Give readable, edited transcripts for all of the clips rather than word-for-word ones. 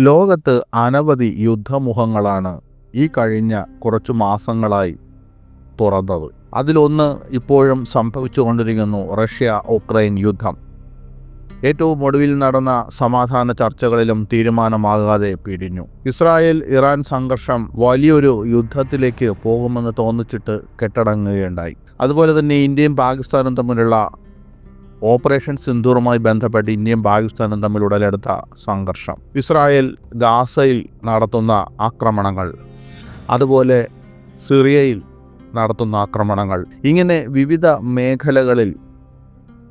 ലോകത്ത് അനവധി യുദ്ധമുഖങ്ങളാണ് ഈ കഴിഞ്ഞ കുറച്ചു മാസങ്ങളായി തുറന്നത്. അതിലൊന്ന് ഇപ്പോഴും സംഭവിച്ചുകൊണ്ടിരിക്കുന്നു, റഷ്യ ഉക്രൈൻ യുദ്ധം. ഏറ്റവും ഒടുവിൽ നടന്ന സമാധാന ചർച്ചകളിലും തീരുമാനമാകാതെ പിരിഞ്ഞു. ഇസ്രായേൽ ഇറാൻ സംഘർഷം വലിയൊരു യുദ്ധത്തിലേക്ക് പോകുമെന്ന് തോന്നിച്ചിട്ട് കെട്ടടങ്ങുകയുണ്ടായി. അതുപോലെ തന്നെ ഇന്ത്യയും പാകിസ്ഥാനും തമ്മിലുള്ള ഓപ്പറേഷൻ സിന്ദൂറുമായി ബന്ധപ്പെട്ട് ഇന്ത്യയും പാകിസ്ഥാനും തമ്മിൽ ഉടലെടുത്ത സംഘർഷം, ഇസ്രായേൽ ഗാസയിൽ നടത്തുന്ന ആക്രമണങ്ങൾ, അതുപോലെ സിറിയയിൽ നടത്തുന്ന ആക്രമണങ്ങൾ, ഇങ്ങനെ വിവിധ മേഖലകളിൽ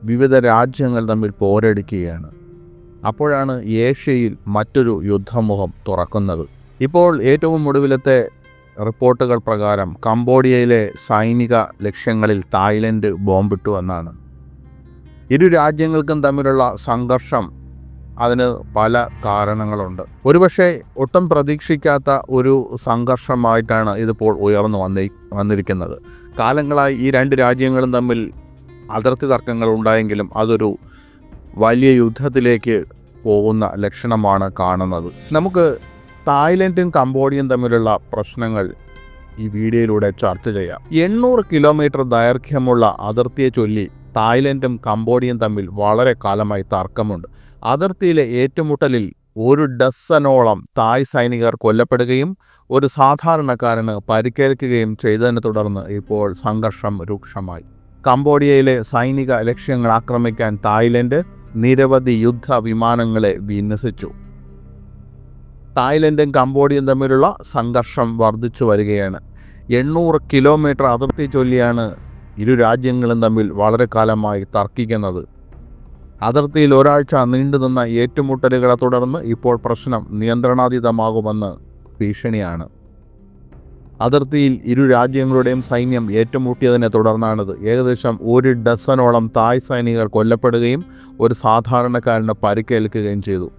വിവിധ രാജ്യങ്ങൾ തമ്മിൽ പോരടിക്കുകയാണ്. അപ്പോഴാണ് ഏഷ്യയിൽ മറ്റൊരു യുദ്ധമുഖം തുറക്കുന്നത്. ഇപ്പോൾ ഏറ്റവും ഒടുവിലത്തെ റിപ്പോർട്ടുകൾ പ്രകാരം കംബോഡിയയിലെ സൈനിക ലക്ഷ്യങ്ങളിൽ തായ്ലൻഡ് ബോംബിട്ടു എന്നാണ്. ഇരു രാജ്യങ്ങൾക്കും തമ്മിലുള്ള സംഘർഷം, അതിന് പല കാരണങ്ങളുണ്ട്. ഒരുപക്ഷെ ഒട്ടും പ്രതീക്ഷിക്കാത്ത ഒരു സംഘർഷമായിട്ടാണ് ഇതിപ്പോൾ ഉയർന്നു വന്നിരിക്കുന്നത്. കാലങ്ങളായി ഈ രണ്ട് രാജ്യങ്ങളും തമ്മിൽ അതിർത്തി തർക്കങ്ങൾ ഉണ്ടായെങ്കിലും അതൊരു വലിയ യുദ്ധത്തിലേക്ക് പോകുന്ന ലക്ഷണമാണ് കാണുന്നത്. നമുക്ക് തായ്ലൻഡും കംബോഡിയയും തമ്മിലുള്ള പ്രശ്നങ്ങൾ ഈ വീഡിയോയിലൂടെ ചർച്ച ചെയ്യാം. 800 കിലോമീറ്റർ ദൈർഘ്യമുള്ള അതിർത്തിയെ ചൊല്ലി തായ്ലൻഡും കംബോഡിയയും തമ്മിൽ വളരെ കാലമായി തർക്കമുണ്ട്. അതിർത്തിയിലെ ഏറ്റുമുട്ടലിൽ 1 ഡസനോളം തായ് സൈനികർ കൊല്ലപ്പെടുകയും ഒരു സാധാരണക്കാരന് പരിക്കേൽക്കുകയും ചെയ്തതിനെ തുടർന്ന് ഇപ്പോൾ സംഘർഷം രൂക്ഷമായി. കംബോഡിയയിലെ സൈനിക ലക്ഷ്യങ്ങൾ ആക്രമിക്കാൻ തായ്ലൻഡ് നിരവധി യുദ്ധ വിമാനങ്ങളെ വിന്യസിച്ചു. തായ്ലൻഡും കംബോഡിയയും തമ്മിലുള്ള സംഘർഷം വർദ്ധിച്ചു വരികയാണ്. 800 കിലോമീറ്റർ അതിർത്തി ചൊല്ലിയാണ് ഇരു രാജ്യങ്ങളും തമ്മിൽ വളരെ കാലമായി തർക്കിക്കുന്നത്. അതിർത്തിയിൽ ഒരാഴ്ച നീണ്ടുനിന്ന ഏറ്റുമുട്ടലുകളെ തുടർന്ന് ഇപ്പോൾ പ്രശ്നം നിയന്ത്രണാതീതമാകുമെന്ന് ഭീഷണിയാണ്. അതിർത്തിയിൽ ഇരു രാജ്യങ്ങളുടെയും സൈന്യം ഏറ്റുമുട്ടിയതിനെ തുടർന്നാണിത്. ഏകദേശം 1 ഡസനോളം തായ് സൈനികർ കൊല്ലപ്പെടുകയും ഒരു സാധാരണക്കാരന് പരിക്കേൽക്കുകയും ചെയ്തു.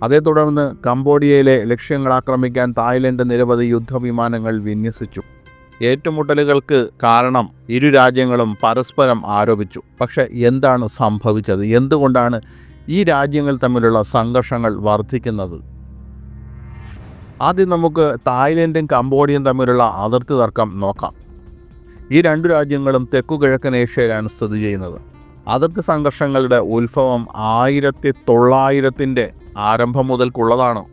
അതേ തുടർന്ന് കംബോഡിയയിലെ ലക്ഷ്യങ്ങൾ ആക്രമിക്കാൻ തായ്ലൻഡ് നിരവധി യുദ്ധവിമാനങ്ങൾ വിന്യസിച്ചു. ഏറ്റുമുട്ടലുകൾക്ക് കാരണം ഇരു രാജ്യങ്ങളും പരസ്പരം ആരോപിച്ചു. പക്ഷേ എന്താണ് സംഭവിച്ചത്? എന്തുകൊണ്ടാണ് ഈ രാജ്യങ്ങൾ തമ്മിലുള്ള സംഘർഷങ്ങൾ വർദ്ധിക്കുന്നത്? ആദ്യം നമുക്ക് തായ്ലൻഡും കംബോഡിയയും തമ്മിലുള്ള അതിർത്തി തർക്കം നോക്കാം. ഈ രണ്ടു രാജ്യങ്ങളും തെക്കുകിഴക്കൻ ഏഷ്യയിലാണ് സ്ഥിതി ചെയ്യുന്നത്. അതിർത്തി സംഘർഷങ്ങളുടെ ഉത്ഭവം 1900-ന്റെ ആരംഭം മുതൽക്കുള്ളതാണ്.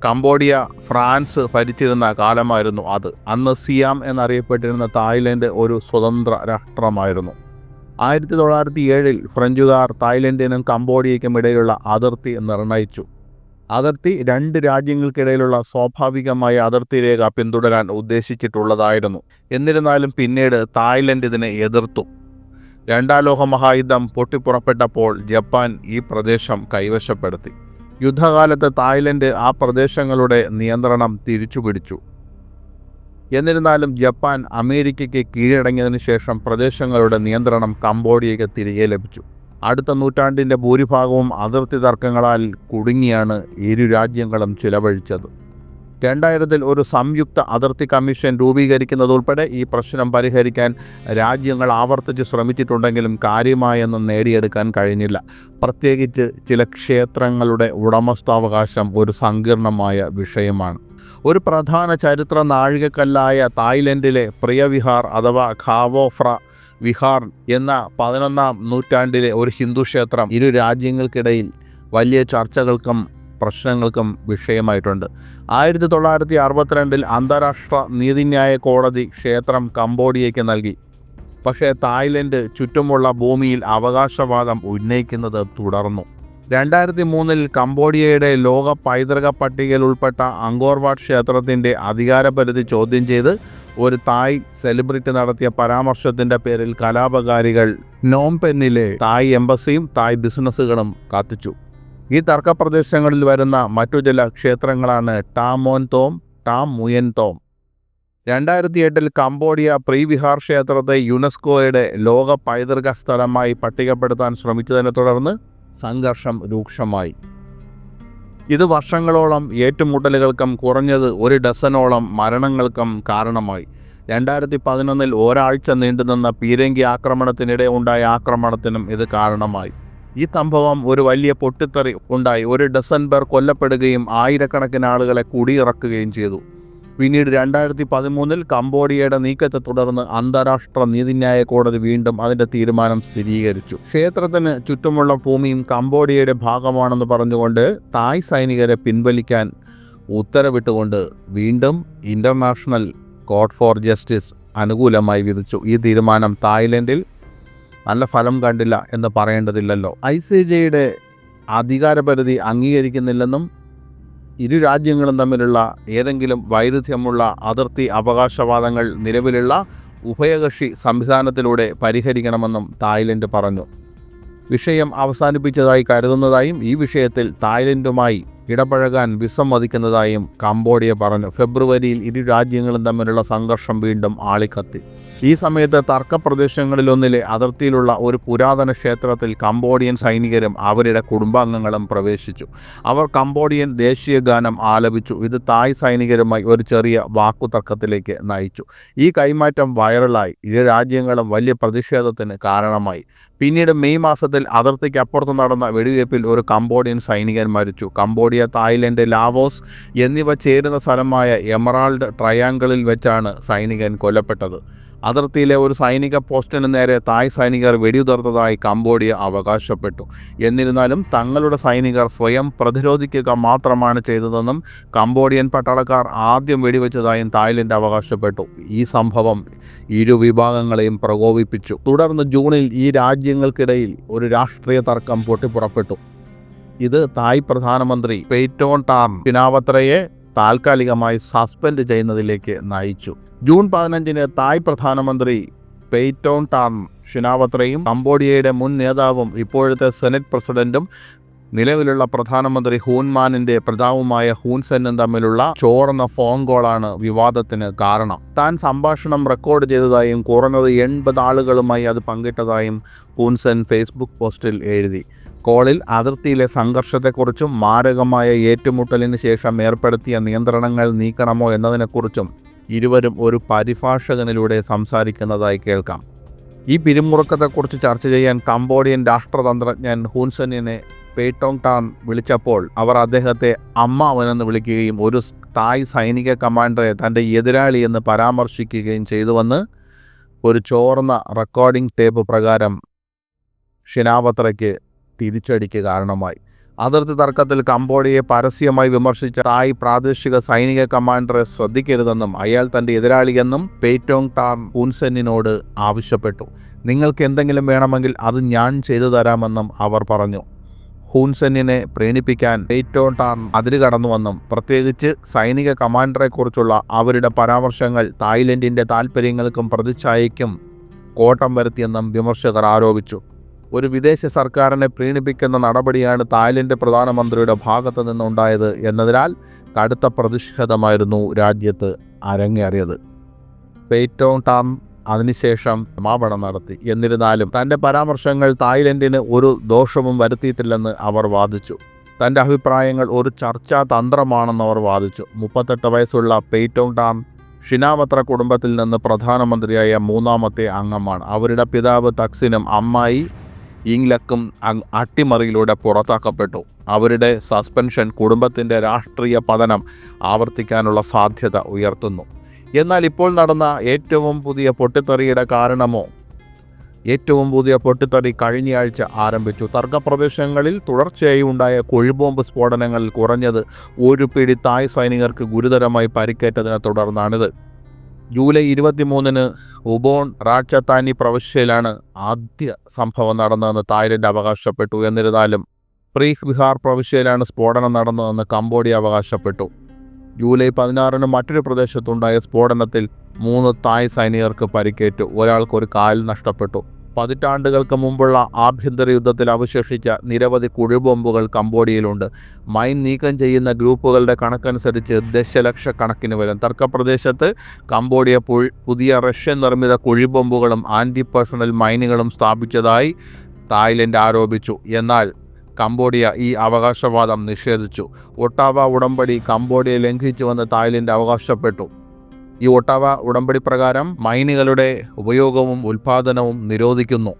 കംബോഡിയ ഫ്രാൻസ് ഭരിച്ചിരുന്ന കാലമായിരുന്നു അത്. അന്ന് സിയാം എന്നറിയപ്പെട്ടിരുന്ന തായ്ലൻഡ് ഒരു സ്വതന്ത്ര രാഷ്ട്രമായിരുന്നു. 1907-ൽ ഫ്രഞ്ചുകാർ തായ്ലൻഡിനും കംബോഡിയയ്ക്കും ഇടയിലുള്ള അതിർത്തി നിർണയിച്ചു. അതിർത്തി രണ്ട് രാജ്യങ്ങൾക്കിടയിലുള്ള സ്വാഭാവികമായ അതിർത്തി രേഖ പിന്തുടരാൻ ഉദ്ദേശിച്ചിട്ടുള്ളതായിരുന്നു. എന്നിരുന്നാലും പിന്നീട് തായ്ലൻഡ് ഇതിനെ എതിർത്തു. രണ്ടാം ലോക മഹായുദ്ധം പൊട്ടിപ്പുറപ്പെട്ടപ്പോൾ ജപ്പാൻ ഈ പ്രദേശം കൈവശപ്പെടുത്തി. യുദ്ധകാലത്ത് തായ്ലൻഡ് ആ പ്രദേശങ്ങളുടെ നിയന്ത്രണം തിരിച്ചുപിടിച്ചു. എന്നിരുന്നാലും ജപ്പാൻ അമേരിക്കയ്ക്ക് കീഴടങ്ങിയതിനു ശേഷം പ്രദേശങ്ങളുടെ നിയന്ത്രണം കംബോഡിയയ്ക്ക് തിരികെ ലഭിച്ചു. അടുത്ത നൂറ്റാണ്ടിൻ്റെ ഭൂരിഭാഗവും അതിർത്തി തർക്കങ്ങളാൽ കുടുങ്ങിയാണ് ഇരു രാജ്യങ്ങളും ചിലവഴിച്ചത്. 2000-ൽ ഒരു സംയുക്ത അതിർത്തി കമ്മീഷൻ രൂപീകരിക്കുന്നതുൾപ്പെടെ ഈ പ്രശ്നം പരിഹരിക്കാൻ രാജ്യങ്ങൾ ആവർത്തിച്ച് ശ്രമിച്ചിട്ടുണ്ടെങ്കിലും കാര്യമായൊന്നും നേടിയെടുക്കാൻ കഴിഞ്ഞില്ല. പ്രത്യേകിച്ച് ചില ക്ഷേത്രങ്ങളുടെ ഉടമസ്ഥാവകാശം ഒരു സങ്കീർണമായ വിഷയമാണ്. ഒരു പ്രധാന ചരിത്ര നാഴികക്കല്ലായ തായ്ലൻഡിലെ പ്രിയവിഹാർ അഥവാ ഖാവോ ഫ്ര വിഹാർ എന്ന 11-ാം നൂറ്റാണ്ടിലെ ഒരു ഹിന്ദു ക്ഷേത്രം ഇരു രാജ്യങ്ങൾക്കിടയിൽ വലിയ ചർച്ചകൾക്കും പ്രശ്നങ്ങൾക്കും വിഷയമായിട്ടുണ്ട്. 1962-ൽ അന്താരാഷ്ട്ര നീതിന്യായ കോടതി ക്ഷേത്രം കംബോഡിയയ്ക്ക് നൽകി. പക്ഷേ തായ്ലൻഡ് ചുറ്റുമുള്ള ഭൂമിയിൽ അവകാശവാദം ഉന്നയിക്കുന്നത് തുടർന്നു. 2003-ൽ കംബോഡിയയുടെ ലോക പൈതൃക പട്ടികയിൽ ഉൾപ്പെട്ട അങ്കോർവാട്ട് ക്ഷേത്രത്തിൻ്റെ അധികാരപരിധി ചോദ്യം ചെയ്ത് ഒരു തായ് സെലിബ്രിറ്റി നടത്തിയ പരാമർശത്തിൻ്റെ പേരിൽ കലാപകാരികൾ നോംപെന്നിലെ തായ് എംബസിയും തായ് ബിസിനസ്സുകളും കത്തിച്ചു. ഈ തർക്കപ്രദേശങ്ങളിൽ വരുന്ന മറ്റു ചില ക്ഷേത്രങ്ങളാണ് ടാ മോൻ തോം, ടാ മുയൻ തോം. 2008-ൽ കംബോഡിയ പ്രീവിഹാർ ക്ഷേത്രത്തെ യുനെസ്കോയുടെ ലോക പൈതൃക സ്ഥലമായി പട്ടികപ്പെടുത്താൻ ശ്രമിച്ചതിനെ തുടർന്ന് സംഘർഷം രൂക്ഷമായി. ഇത് വർഷങ്ങളോളം ഏറ്റുമുട്ടലുകൾക്കും കുറഞ്ഞത് 1 ഡസനോളം മരണങ്ങൾക്കും കാരണമായി. 2011-ൽ ഒരാഴ്ച നീണ്ടുനിന്ന പീരങ്കി ആക്രമണത്തിനിടെ ഉണ്ടായ ആക്രമണത്തിനും ഇത് കാരണമായി. ഈ സംഭവം ഒരു വലിയ പൊട്ടിത്തെറി ഉണ്ടായി. 1 ഡസൻ പേർ കൊല്ലപ്പെടുകയും ആയിരക്കണക്കിന് ആളുകളെ കുടിയിറക്കുകയും ചെയ്തു. പിന്നീട് 2013 കംബോഡിയയുടെ നീക്കത്തെ തുടർന്ന് അന്താരാഷ്ട്ര നീതിന്യായ കോടതി വീണ്ടും അതിൻ്റെ തീരുമാനം സ്ഥിരീകരിച്ചു. ക്ഷേത്രത്തിന് ചുറ്റുമുള്ള ഭൂമിയും കംബോഡിയയുടെ ഭാഗമാണെന്ന് പറഞ്ഞുകൊണ്ട് തായ് സൈനികരെ പിൻവലിക്കാൻ ഉത്തരവിട്ടുകൊണ്ട് വീണ്ടും ഇൻ്റർനാഷണൽ കോർട്ട് ഫോർ ജസ്റ്റിസ് അനുകൂലമായി വിധിച്ചു. ഈ തീരുമാനം തായ്ലൻഡിൽ നല്ല ഫലം കണ്ടില്ല എന്ന് പറയേണ്ടതില്ലല്ലോ. ICJയുടെ അധികാരപരിധി അംഗീകരിക്കുന്നില്ലെന്നും ഇരു രാജ്യങ്ങളും തമ്മിലുള്ള ഏതെങ്കിലും വൈരുദ്ധ്യമുള്ള അതിർത്തി അവകാശവാദങ്ങൾ നിലവിലുള്ള ഉഭയകക്ഷി സംവിധാനത്തിലൂടെ പരിഹരിക്കണമെന്നും തായ്ലൻഡ് പറഞ്ഞു. വിഷയം അവസാനിപ്പിച്ചതായി കരുതുന്നതായും ഈ വിഷയത്തിൽ തായ്ലൻഡുമായി ഇടപഴകാൻ വിസമ്മതിക്കുന്നതായും കംബോഡിയ പറഞ്ഞു. ഫെബ്രുവരിയിൽ ഇരു രാജ്യങ്ങളും തമ്മിലുള്ള സംഘർഷം വീണ്ടും ആളിക്കത്തി. ഈ സമയത്ത് തർക്കപ്രദേശങ്ങളിലൊന്നിലെ അതിർത്തിയിലുള്ള ഒരു പുരാതന ക്ഷേത്രത്തിൽ കംബോഡിയൻ സൈനികരും അവരുടെ കുടുംബാംഗങ്ങളും പ്രവേശിച്ചു. അവർ കംബോഡിയൻ ദേശീയ ഗാനം ആലപിച്ചു. ഇത് തായ് സൈനികരുമായി ഒരു ചെറിയ വാക്കുതർക്കത്തിലേക്ക് നയിച്ചു. ഈ കൈമാറ്റം വൈറലായി. ഇരു രാജ്യങ്ങളും വലിയ പ്രതിഷേധത്തിന് കാരണമായി. പിന്നീട് മെയ് മാസത്തിൽ അതിർത്തിക്കപ്പുറത്ത് നടന്ന വെടിവയ്പിൽ ഒരു കംബോഡിയൻ സൈനികൻ മരിച്ചു. കംബോഡിയ, തായ്ലൻഡ്, ലാവോസ് എന്നിവ ചേരുന്ന സ്ഥലമായ എമറാൾഡ് ട്രയാങ്കിളിൽ വെച്ചാണ് സൈനികൻ കൊല്ലപ്പെട്ടത്. അതിർത്തിയിലെ ഒരു സൈനിക പോസ്റ്റിന് നേരെ തായ് സൈനികർ വെടിയുതിർത്തതായി കംബോഡിയ അവകാശപ്പെട്ടു. എന്നിരുന്നാലും തങ്ങളുടെ സൈനികർ സ്വയം പ്രതിരോധിക്കുക മാത്രമാണ് ചെയ്തതെന്നും കംബോഡിയൻ പട്ടാളക്കാർ ആദ്യം വെടിവെച്ചതായും തായ്ലൻഡ് അവകാശപ്പെട്ടു. ഈ സംഭവം ഇരു വിഭാഗങ്ങളെയും പ്രകോപിപ്പിച്ചു. തുടർന്ന് ജൂണിൽ ഈ രാജ്യങ്ങൾക്കിടയിൽ ഒരു രാഷ്ട്രീയ തർക്കം പൊട്ടിപ്പുറപ്പെട്ടു. ഇത് തായ് പ്രധാനമന്ത്രി പെയ്റ്റോൺ ടാം ഷിനാവത്രയെ താൽക്കാലികമായി സസ്പെൻഡ് ചെയ്യുന്നതിലേക്ക് നയിച്ചു. ജൂൺ 15 തായ് പ്രധാനമന്ത്രി പെയ്റ്റോൺ ടാം ഷിനാവത്രയും കംബോഡിയയുടെ മുൻ നേതാവും ഇപ്പോഴത്തെ സെനറ്റ് പ്രസിഡന്റും നിലവിലുള്ള പ്രധാനമന്ത്രി ഹൂൻമാനിൻ്റെ പിതാവുമായ ഹൂൻ സെന്നും തമ്മിലുള്ള ചോർന്ന ഫോൺ കോളാണ് വിവാദത്തിന് കാരണം. താൻ സംഭാഷണം റെക്കോർഡ് ചെയ്തതായും കുറഞ്ഞത് 80 ആളുകളുമായി അത് പങ്കിട്ടതായും ഹൂൻ സെൻ ഫേസ്ബുക്ക് പോസ്റ്റിൽ എഴുതി. കോളിൽ അതിർത്തിയിലെ സംഘർഷത്തെക്കുറിച്ചും മാരകമായ ഏറ്റുമുട്ടലിന് ശേഷം ഏർപ്പെടുത്തിയ നിയന്ത്രണങ്ങൾ നീക്കണമോ എന്നതിനെക്കുറിച്ചും ഇരുവരും ഒരു പരിഭാഷകനിലൂടെ സംസാരിക്കുന്നതായി കേൾക്കാം. ഈ പിരിമുറുക്കത്തെക്കുറിച്ച് ചർച്ച ചെയ്യാൻ കംബോഡിയൻ രാഷ്ട്രതന്ത്രജ്ഞൻ ഹൂൻ സെന്നിനെ പെയ്റ്റോങ് ടാൻ വിളിച്ചപ്പോൾ അവർ അദ്ദേഹത്തെ അമ്മാവനെന്ന് വിളിക്കുകയും ഒരു തായ് സൈനിക കമാൻഡറെ തൻ്റെ എതിരാളി എന്ന് പരാമർശിക്കുകയും ചെയ്തുവെന്ന് ഒരു ചോർന്ന റെക്കോർഡിംഗ് ടേപ്പ് പ്രകാരം ഷിനാവത്രയ്ക്ക് തിരിച്ചടിക്ക് കാരണമായി. അതിർത്തി തർക്കത്തിൽ കംബോഡിയയെ പരസ്യമായി വിമർശിച്ച തായ് പ്രാദേശിക സൈനിക കമാൻഡറെ ശ്രദ്ധിക്കരുതെന്നും അയാൾ തൻ്റെ എതിരാളിയെന്നും പെയ്റ്റോങ് ടാൻ ഹൂൻ സെന്നിനോട് ആവശ്യപ്പെട്ടു. നിങ്ങൾക്ക് എന്തെങ്കിലും വേണമെങ്കിൽ അത് ഞാൻ ചെയ്തു തരാമെന്നും അവർ പറഞ്ഞു. ഹൂൻ സെന്നിനെ പ്രീണിപ്പിക്കാൻ പെയ്റ്റോൺ ടാൻ അതിരുകടന്നുവെന്നും പ്രത്യേകിച്ച് സൈനിക കമാൻഡറെക്കുറിച്ചുള്ള അവരുടെ പരാമർശങ്ങൾ തായ്ലൻഡിൻ്റെ താൽപ്പര്യങ്ങൾക്കും പ്രതിച്ഛായയ്ക്കും കോട്ടം വരുത്തിയെന്നും വിമർശകർ ആരോപിച്ചു. ഒരു വിദേശ സർക്കാരിനെ പ്രീണിപ്പിക്കുന്ന നടപടിയാണ് തായ്ലൻഡ് പ്രധാനമന്ത്രിയുടെ ഭാഗത്തു നിന്നുണ്ടായത് എന്നതിനാൽ കടുത്ത പ്രതിഷേധമായിരുന്നു രാജ്യത്ത് അരങ്ങേറിയത്. പെയ്റ്റോങ് ടാൻ അതിനുശേഷം ക്ഷമാപണം നടത്തി. എന്നിരുന്നാലും തൻ്റെ പരാമർശങ്ങൾ തായ്ലൻഡിന് ഒരു ദോഷവും വരുത്തിയിട്ടില്ലെന്ന് അവർ വാദിച്ചു. തൻ്റെ അഭിപ്രായങ്ങൾ ഒരു ചർച്ചാ തന്ത്രമാണെന്ന് അവർ വാദിച്ചു. 38 വയസ്സുള്ള പെയ്റ്റോങ് ടാൻ ഷിനാവത്ര കുടുംബത്തിൽ നിന്ന് പ്രധാനമന്ത്രിയായ 3ാമത്തെ അംഗമാണ്. അവരുടെ പിതാവ് തക്സിനും അമ്മായി ഇംഗ്ലക്കും അട്ടിമറിയിലൂടെ പുറത്താക്കപ്പെട്ടു. അവരുടെ സസ്പെൻഷൻ കുടുംബത്തിൻ്റെ രാഷ്ട്രീയ പതനം ആവർത്തിക്കാനുള്ള സാധ്യത ഉയർത്തുന്നു. എന്നാൽ ഇപ്പോൾ നടന്ന ഏറ്റവും പുതിയ പൊട്ടിത്തെറിയുടെ കാരണമോ? ഏറ്റവും പുതിയ പൊട്ടിത്തെറി കഴിഞ്ഞയാഴ്ച ആരംഭിച്ചു. തർക്കപ്രദേശങ്ങളിൽ തുടർച്ചയായി ഉണ്ടായ കുഴിബോംബ് സ്ഫോടനങ്ങളിൽ കുറഞ്ഞത് ഒരു പിടി തായ് സൈനികർക്ക് ഗുരുതരമായി പരിക്കേറ്റതിനെ തുടർന്നാണിത്. ജൂലൈ 23 ഉബോൺ റാച്ചത്താനി പ്രവിശ്യയിലാണ് ആദ്യ സംഭവം നടന്നതെന്ന് തായ്ലൻഡ് അവകാശപ്പെട്ടു. എന്നിരുന്നാലും പ്രീഹ് ബിഹാർ പ്രവിശ്യയിലാണ് സ്ഫോടനം നടന്നതെന്ന് കംബോഡിയ അവകാശപ്പെട്ടു. ജൂലൈ 16 മറ്റൊരു പ്രദേശത്തുണ്ടായ സ്ഫോടനത്തിൽ 3 തായ് സൈനികർക്ക് പരിക്കേറ്റു. ഒരാൾക്ക് ഒരു കാൽ നഷ്ടപ്പെട്ടു. പതിറ്റാണ്ടുകൾക്ക് മുമ്പുള്ള ആഭ്യന്തര യുദ്ധത്തിൽ അവശേഷിച്ച നിരവധി കുഴിബോംബുകൾ കംബോഡിയയിലുണ്ട്. മൈൻ നീക്കം ചെയ്യുന്ന ഗ്രൂപ്പുകളുടെ കണക്കനുസരിച്ച് ദശലക്ഷക്കണക്കിന് വരും. തർക്കപ്രദേശത്ത് കംബോഡിയ പുതിയ റഷ്യൻ നിർമ്മിത കുഴിബോംബുകളും ആൻറ്റി പേഴ്സണൽ മൈനുകളും സ്ഥാപിച്ചതായി തായ്ലൻഡ് ആരോപിച്ചു. എന്നാൽ കംബോഡിയ ഈ അവകാശവാദം നിഷേധിച്ചു. ഒട്ടാവ ഉടമ്പടി കംബോഡിയ ലംഘിച്ചുവെന്ന് തായ്ലൻഡ് അവകാശപ്പെട്ടു. ഈ ഒട്ടാവ ഉടമ്പടി പ്രകാരം മൈനുകളുടെ ഉപയോഗവും ഉൽപ്പാദനവും നിരോധിക്കുന്നു.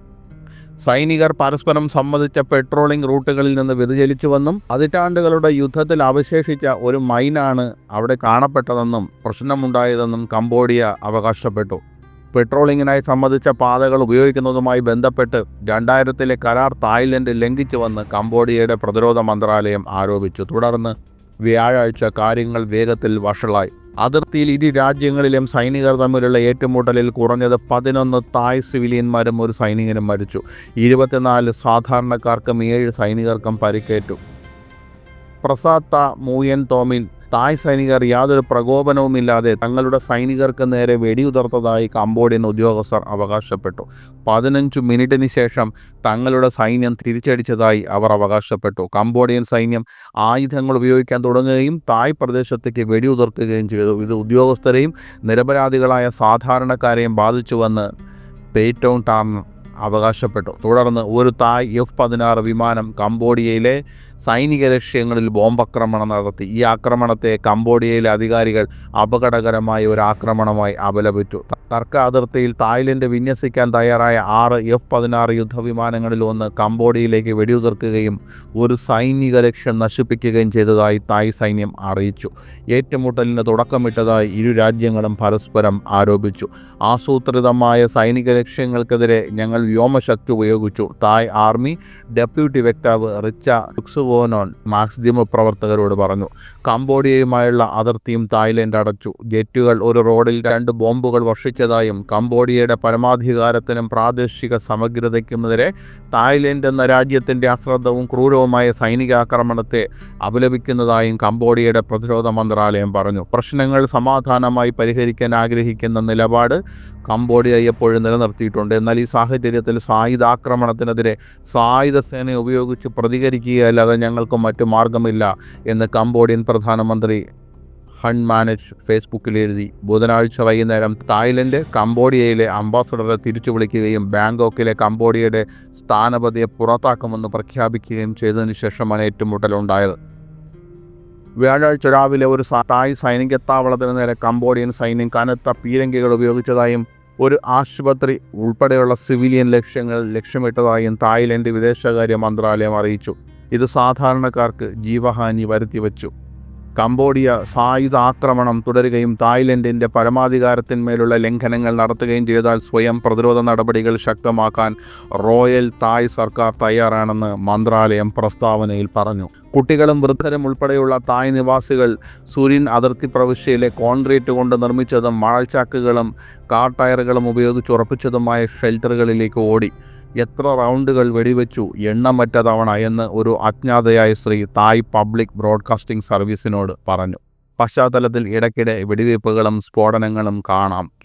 സൈനികർ പരസ്പരം സമ്മതിച്ച പെട്രോളിംഗ് റൂട്ടുകളിൽ നിന്ന് വ്യതിചലിച്ചുവെന്നും പതിറ്റാണ്ടുകളുടെ യുദ്ധത്തിൽ അവശേഷിച്ച ഒരു മൈനാണ് അവിടെ കാണപ്പെട്ടതെന്നും പ്രശ്നമുണ്ടായതെന്നും കംബോഡിയ അവകാശപ്പെട്ടു. പെട്രോളിങ്ങിനായി സമ്മതിച്ച പാതകൾ ഉപയോഗിക്കുന്നതുമായി ബന്ധപ്പെട്ട് 2000-ലെ കരാർ തായ്ലൻഡ് ലംഘിച്ചുവെന്ന് കംബോഡിയയുടെ പ്രതിരോധ മന്ത്രാലയം ആരോപിച്ചു. തുടർന്ന് വ്യാഴാഴ്ച കാര്യങ്ങൾ വേഗത്തിൽ വഷളായി. അതിർത്തിയിൽ ഇരു രാജ്യങ്ങളിലും സൈനികർ തമ്മിലുള്ള ഏറ്റുമുട്ടലിൽ കുറഞ്ഞത് 11 തായ് സിവിലിയന്മാരും ഒരു സൈനികനും മരിച്ചു. 24 സാധാരണക്കാർക്കും 7 സൈനികർക്കും പരിക്കേറ്റു. പ്രസാത്ത മൂയൻ തോമിൻ തായ് സൈനികർ യാതൊരു പ്രകോപനവുമില്ലാതെ തങ്ങളുടെ സൈനികർക്ക് നേരെ വെടിയുതിർത്തതായി കംബോഡിയൻ ഉദ്യോഗസ്ഥർ അവകാശപ്പെട്ടു. 15 മിനിറ്റിന് ശേഷം തങ്ങളുടെ സൈന്യം തിരിച്ചടിച്ചതായി അവർ അവകാശപ്പെട്ടു. കംബോഡിയൻ സൈന്യം ആയുധങ്ങൾ ഉപയോഗിക്കാൻ തുടങ്ങുകയും തായ് പ്രദേശത്തേക്ക് വെടിയുതിർക്കുകയും ചെയ്തു. ഇത് ഉദ്യോഗസ്ഥരെയും നിരപരാധികളായ സാധാരണക്കാരെയും ബാധിച്ചുവെന്ന് പേറ്റോൺ ടാം അവകാശപ്പെട്ടു. തുടർന്ന് ഒരു തായ് F-16 വിമാനം കംബോഡിയയിലെ സൈനിക ലക്ഷ്യങ്ങളിൽ ബോംബാക്രമണം നടത്തി. ഈ ആക്രമണത്തെ കംബോഡിയയിലെ അധികാരികൾ അപകടകരമായ ഒരു ആക്രമണമായി അപലപിച്ചു. തർക്ക അതിർത്തിയിൽ തായ്ലൻഡ് വിന്യസിക്കാൻ തയ്യാറായ 6 F-16 യുദ്ധവിമാനങ്ങളിൽ ഒന്ന് കംബോഡിയയിലേക്ക് വെടിയുതിർക്കുകയും ഒരു സൈനിക ലക്ഷ്യം നശിപ്പിക്കുകയും ചെയ്തതായി തായ് സൈന്യം അറിയിച്ചു. ഏറ്റുമുട്ടലിന് തുടക്കമിട്ടതായി ഇരു രാജ്യങ്ങളും പരസ്പരം ആരോപിച്ചു. ആസൂത്രിതമായ സൈനിക ലക്ഷ്യങ്ങൾക്കെതിരെ ഞങ്ങൾ വ്യോമശക്തി ഉപയോഗിച്ചു, തായ് ആർമി ഡെപ്യൂട്ടി വക്താവ് റിച്ച ലുക്സുവോനോൻ മാധ്യമപ്രവർത്തകരോട് പറഞ്ഞു. കംബോഡിയയുമായുള്ള അതിർത്തിയും തായ്ലൻഡ് അടച്ചു. ജെറ്റുകൾ ഒരു റോഡിൽ 2 ബോംബുകൾ വർഷിച്ചതായും കംബോഡിയയുടെ പരമാധികാരത്തിനും പ്രാദേശിക സമഗ്രതയ്ക്കുമെതിരെ തായ്ലൻഡ് എന്ന രാജ്യത്തിൻ്റെ അശ്രദ്ധവും ക്രൂരവുമായ സൈനികാക്രമണത്തെ അപലപിക്കുന്നതായും കംബോഡിയയുടെ പ്രതിരോധ മന്ത്രാലയം പറഞ്ഞു. പ്രശ്നങ്ങൾ സമാധാനമായി പരിഹരിക്കാൻ ആഗ്രഹിക്കുന്ന നിലപാട് കംബോഡിയ എപ്പോഴും നിലനിർത്തിയിട്ടുണ്ട്. എന്നാൽ ഈ സാഹചര്യത്തിൽ സായുധാക്രമണത്തിനെതിരെ സായുധ സേന ഉപയോഗിച്ച് പ്രതികരിക്കുകയല്ലാതെ ഞങ്ങൾക്ക് മറ്റു മാർഗമില്ല എന്ന് കംബോഡിയൻ പ്രധാനമന്ത്രി ഹൺ മാനറ്റ് ഫേസ്ബുക്കിൽ എഴുതി. ബുധനാഴ്ച വൈകുന്നേരം തായ്ലൻഡ് കംബോഡിയയിലെ അംബാസഡറെ തിരിച്ചു വിളിക്കുകയും ബാങ്കോക്കിലെ കംബോഡിയയുടെ സ്ഥാനപതിയെ പുറത്താക്കുമെന്ന് പ്രഖ്യാപിക്കുകയും ചെയ്തതിനു ശേഷമാണ് ഏറ്റുമുട്ടലുണ്ടായത്. വ്യാഴാഴ്ച രാവിലെ ഒരു തായ് സൈനികത്താവളത്തിന് നേരെ കംബോഡിയൻ സൈന്യം കനത്ത പീരങ്കികൾ ഉപയോഗിച്ചതായും ഒരു ആശുപത്രി ഉൾപ്പെടെയുള്ള സിവിലിയൻ ലക്ഷ്യങ്ങൾ ലക്ഷ്യമിട്ടതായും തായ്ലൻഡ് വിദേശകാര്യ മന്ത്രാലയം അറിയിച്ചു. ഇത് സാധാരണക്കാർക്ക് ജീവഹാനി വരുത്തിവെച്ചു. കംബോഡിയ സായുധ ആക്രമണം തുടരുകയും തായ്ലൻഡിൻ്റെ പരമാധികാരത്തിന്മേലുള്ള ലംഘനങ്ങൾ നടത്തുകയും ചെയ്താൽ സ്വയം പ്രതിരോധ നടപടികൾ ശക്തമാക്കാൻ റോയൽ തായ് സർക്കാർ തയ്യാറാണെന്ന് മന്ത്രാലയം പ്രസ്താവനയിൽ പറഞ്ഞു. കുട്ടികളും വൃദ്ധരും ഉൾപ്പെടെയുള്ള തായ് നിവാസികൾ സുരിൻ അതിർത്തി പ്രവിശ്യയിലെ കോൺക്രീറ്റ് കൊണ്ട് നിർമ്മിച്ചതും മണൽച്ചാക്കുകളും കാർ ടയറുകളും ഉപയോഗിച്ച് ഉറപ്പിച്ചതുമായ ഷെൽട്ടറുകളിലേക്ക് ഓടി. എത്ര റൗണ്ടുകൾ വെടിവെച്ചു എണ്ണമറ്റ തവണ എന്ന് ഒരു അജ്ഞാതയായ സ്ത്രീ തായ് പബ്ലിക് ബ്രോഡ്കാസ്റ്റിംഗ് സർവീസിനോട് പറഞ്ഞു. പശ്ചാത്തലത്തിൽ ഇടയ്ക്കിടെ വെടിവയ്പ്പുകളും സ്ഫോടനങ്ങളും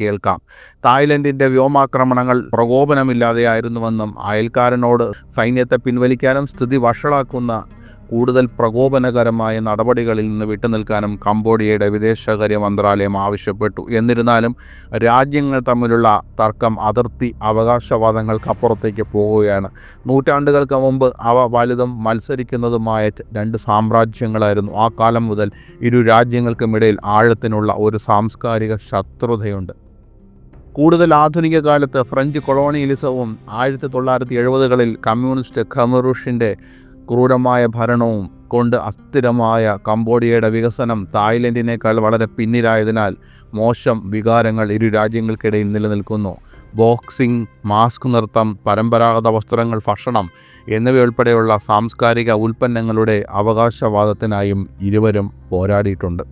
കേൾക്കാം. തായ്ലൻഡിൻ്റെ വ്യോമാക്രമണങ്ങൾ പ്രകോപനമില്ലാതെയായിരുന്നുവെന്നും അയൽക്കാരനോട് സൈന്യത്തെ പിൻവലിക്കാനും സ്ഥിതി വഷളാക്കുന്ന കൂടുതൽ പ്രകോപനകരമായ നടപടികളിൽ നിന്ന് വിട്ടുനിൽക്കാനും കംബോഡിയയുടെ വിദേശകാര്യ മന്ത്രാലയം ആവശ്യപ്പെട്ടു. എന്നിരുന്നാലും രാജ്യങ്ങൾ തമ്മിലുള്ള തർക്കം അതിർത്തി അവകാശവാദങ്ങൾക്കപ്പുറത്തേക്ക് പോവുകയാണ്. നൂറ്റാണ്ടുകൾക്ക് മുമ്പ് അവ വലുതും മത്സരിക്കുന്നതുമായ 2 സാമ്രാജ്യങ്ങളായിരുന്നു. ആ കാലം മുതൽ ഇരു രാജ്യങ്ങൾക്കുമിടയിൽ ആഴത്തിനുള്ള ഒരു സാംസ്കാരിക ശത്രുതയുണ്ട്. കൂടുതൽ ആധുനിക കാലത്ത് ഫ്രഞ്ച് കൊളോണിയലിസവും 1970-കളിൽ കമ്മ്യൂണിസ്റ്റ് ഖമറൂഷിൻ്റെ ക്രൂരമായ ഭരണവും കൊണ്ട് അസ്ഥിരമായ കംബോഡിയയുടെ വികസനം തായ്ലൻഡിനേക്കാൾ വളരെ പിന്നിലായതിനാൽ മോശം വികാരങ്ങൾ ഇരു രാജ്യങ്ങൾക്കിടയിൽ നിലനിൽക്കുന്നു. ബോക്സിംഗ്, മാസ്ക് നൃത്തം, പരമ്പരാഗത വസ്ത്രങ്ങൾ, ഭക്ഷണം എന്നിവയുൾപ്പെടെയുള്ള സാംസ്കാരിക ഉൽപ്പന്നങ്ങളുടെ അവകാശവാദത്തിനായും ഇരുവരും പോരാടിയിട്ടുണ്ട്.